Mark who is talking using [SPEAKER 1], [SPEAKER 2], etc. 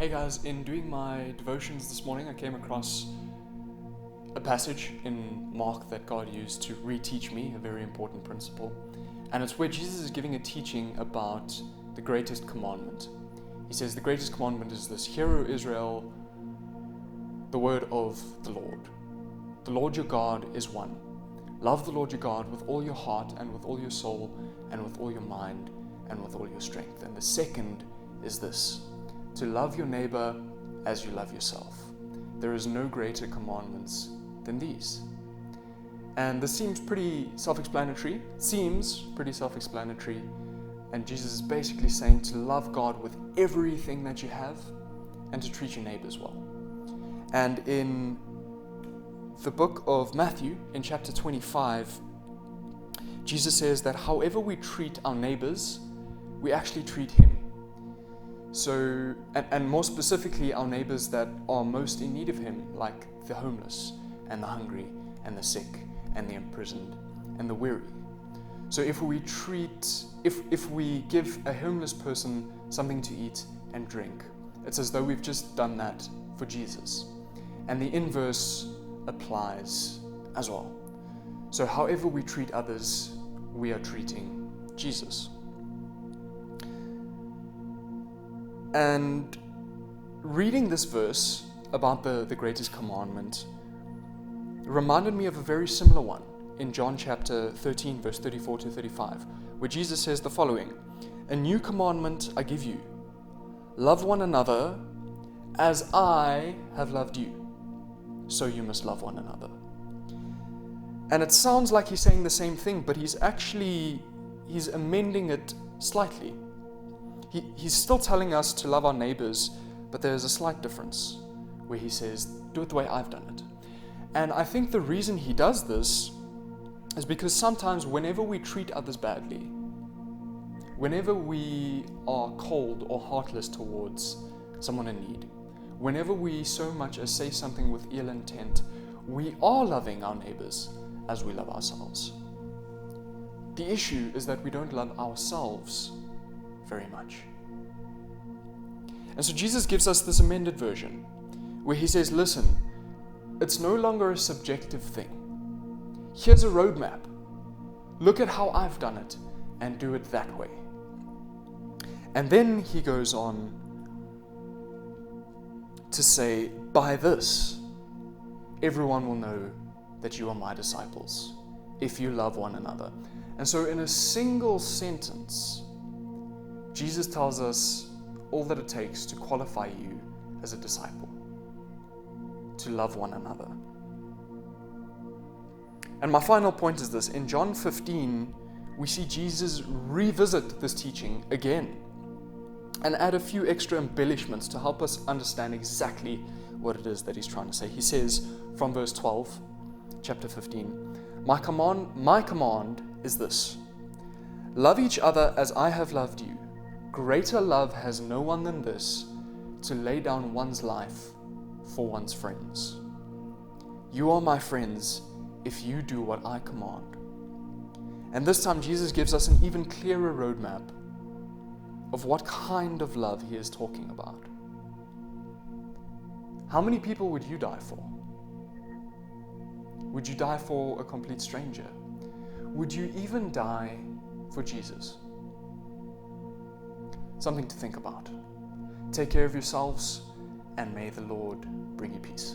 [SPEAKER 1] Hey guys, in doing my devotions this morning, I came across a passage in Mark that God used to reteach me a very important principle. And it's where Jesus is giving a teaching about the greatest commandment. He says, the greatest commandment is this: Hear, O Israel, the word of the Lord. The Lord your God is one. Love the Lord your God with all your heart and with all your soul and with all your mind and with all your strength. And the second is this: to love your neighbor as you love yourself. There is no greater commandments than these. And this seems pretty self-explanatory. And Jesus is basically saying to love God with everything that you have and to treat your neighbors well. And in the book of Matthew, in chapter 25, Jesus says that however we treat our neighbors, we actually treat Him. So, and more specifically, our neighbors that are most in need of Him, like the homeless and the hungry and the sick and the imprisoned and the weary. So if we give a homeless person something to eat and drink, it's as though we've just done that for Jesus. And the inverse applies as well. So however we treat others, we are treating Jesus. And reading this verse about the greatest commandment reminded me of a very similar one in John chapter 13, verse 34 to 35, where Jesus says the following: A new commandment I give you, love one another as I have loved you, so you must love one another. And it sounds like he's saying the same thing, but he's amending it slightly. He's still telling us to love our neighbors, but there's a slight difference where he says, do it the way I've done it. And I think the reason he does this is because sometimes whenever we treat others badly, whenever we are cold or heartless towards someone in need, whenever we so much as say something with ill intent, we are loving our neighbors as we love ourselves. The issue is that we don't love ourselves very much. And so Jesus gives us this amended version where he says, listen, it's no longer a subjective thing. Here's a roadmap. Look at how I've done it and do it that way. And then he goes on to say, by this, everyone will know that you are my disciples, if you love one another. And so in a single sentence, Jesus tells us all that it takes to qualify you as a disciple, to love one another. And my final point is this: in John 15, we see Jesus revisit this teaching again and add a few extra embellishments to help us understand exactly what it is that he's trying to say. He says from verse 12, chapter 15, My command is this: love each other as I have loved you. Greater love has no one than this, to lay down one's life for one's friends. You are my friends if you do what I command. And this time Jesus gives us an even clearer roadmap of what kind of love he is talking about. How many people would you die for? Would you die for a complete stranger? Would you even die for Jesus? Something to think about. Take care of yourselves, and may the Lord bring you peace.